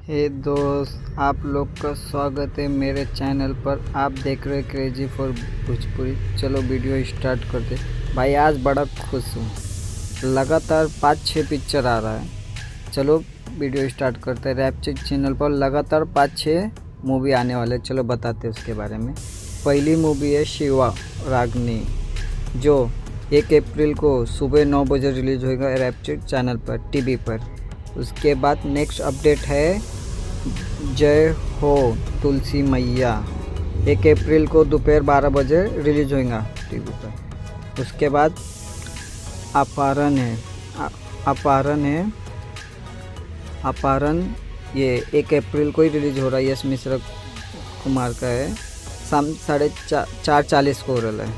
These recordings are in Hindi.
हे दोस्त, आप लोग का स्वागत है मेरे चैनल पर। आप देख रहे क्रेजी फॉर भोजपुरी। चलो वीडियो स्टार्ट करते। भाई आज बड़ा खुश हूँ, लगातार 5-6 पिक्चर आ रहा है। चलो वीडियो स्टार्ट करते हैं। रैपचिक चैनल पर लगातार 5-6 मूवी आने वाले। चलो बताते उसके बारे में। पहली मूवी है शिवा रागनी, जो 1 अप्रैल को सुबह 9 बजे रिलीज होगा रैपचिक चैनल पर, टीवी पर। उसके बाद नेक्स्ट अपडेट है जय हो तुलसी मैया, 1 अप्रैल को दोपहर 12 बजे रिलीज होगा टीवी पर। उसके बाद अपहरण ये 1 अप्रैल को ही रिलीज हो रहा है। यश मिश्रा कुमार का है। शाम 4:40 को हो रहा है।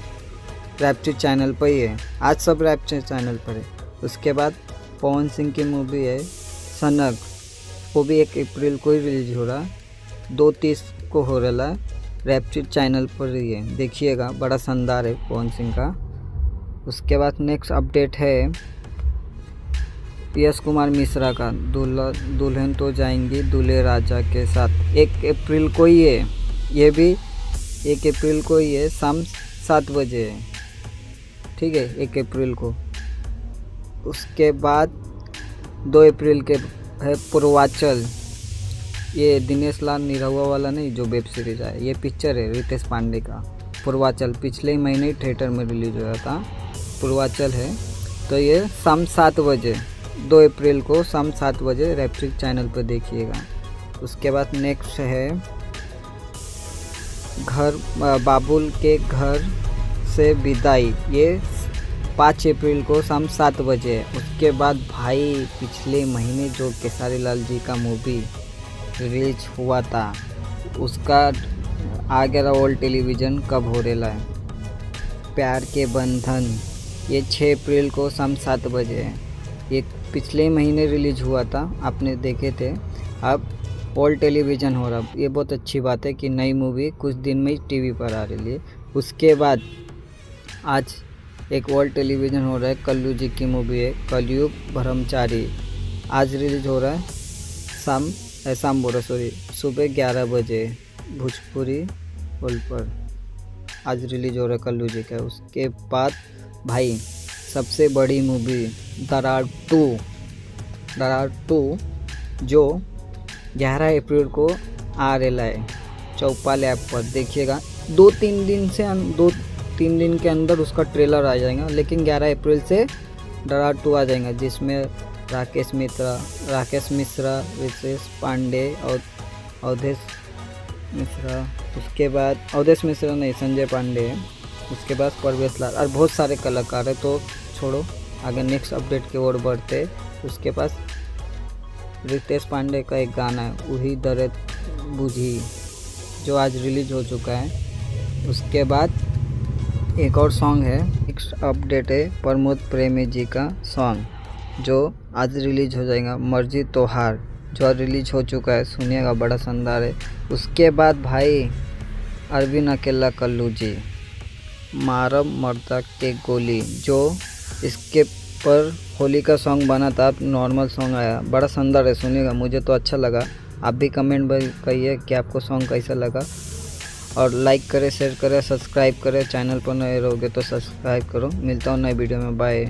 रैपचिक चैनल पर ही है। आज सब रैपचिक चैनल पर है। उसके बाद पवन सिंह की मूवी है सनक, वो भी 1 अप्रैल को ही रिलीज हो रहा है। 2:30 को हो रहा है। रैपचिक चैनल पर ही है, देखिएगा। बड़ा शानदार है पवन सिंह का। उसके बाद नेक्स्ट अपडेट है यश कुमार मिश्रा का दुल्हन तो जाएंगी दूल्हे राजा के साथ। 1 अप्रैल को ही है, ये भी 1 अप्रैल को ही है। शाम 7 बजे है, ठीक है, 1 अप्रैल को। उसके बाद 2 अप्रैल के है पूर्वांचल, ये दिनेश लाल निरहुआ वाला नहीं, जो वेब सीरीज है। ये पिक्चर है रितेश पांडे का। पूर्वांचल पिछले ही महीने थिएटर में रिलीज हुआ था। पूर्वांचल है, तो ये शाम 7 बजे 2 अप्रैल को शाम 7 बजे रैपचिक चैनल पर देखिएगा। उसके बाद नेक्स्ट है बाबुल के घर से विदाई, ये 5 अप्रैल को शाम 7 बजे है। उसके बाद भाई पिछले महीने जो खेसारी लाल जी का मूवी रिलीज हुआ था, उसका आ गया ओल्ड टेलीविज़न कब हो रहा है, प्यार के बंधन, ये 6 अप्रैल को शाम 7 बजे है। ये पिछले महीने रिलीज हुआ था, आपने देखे थे। अब ओल्ड टेलीविज़न हो रहा, ये बहुत अच्छी बात है कि नई मूवी कुछ दिन में ही टीवी पर आ रही है। उसके बाद आज एक वर्ल्ड टेलीविज़न हो रहा है, कल्लू जी की मूवी है कलयुग ब्रह्मचारी। आज रिलीज हो रहा है सुबह 11 बजे भोजपुरी होल पर आज रिलीज हो रहा है कल्लू जी का। उसके बाद भाई सबसे बड़ी मूवी दरार 2 जो 11 अप्रैल को आ रहा है चौपाल ऐप पर, देखिएगा। 2-3 दिन के अंदर उसका ट्रेलर आ जाएगा, लेकिन 11 अप्रैल से दरार 2 आ जाएगा, जिसमें राकेश मिश्रा, रितेश पांडे और अवधेश मिश्रा। उसके बाद अवधेश मिश्रा नहीं, संजय पांडे है। उसके बाद परवेश लाल और बहुत सारे कलाकार है। तो छोड़ो, आगे नेक्स्ट अपडेट की ओर बढ़ते। उसके पास रितेश पांडे का एक गाना है वही दर्द बुझी, जो आज रिलीज हो चुका है। उसके बाद एक और सॉन्ग है, नेक्स्ट अपडेट है प्रमोद प्रेमी जी का सॉन्ग, जो आज रिलीज हो जाएगा, मर्जी तोहार, जो आज रिलीज हो चुका है। सुनिएगा, बड़ा शानदार है। उसके बाद भाई अरविंद अकेला कल्लू जी, मारब मर्दा के गोली, जो इसके पर होली का सॉन्ग बना था, नॉर्मल सॉन्ग आया, बड़ा शानदार है। सुनिएगा, मुझे तो अच्छा लगा। आप भी कमेंट में कहिए कि आपको सॉन्ग कैसा लगा, और लाइक करें, शेयर करें, सब्सक्राइब करें। चैनल पर नए रहोगे तो सब्सक्राइब करो। मिलता हूँ नए वीडियो में, बाय।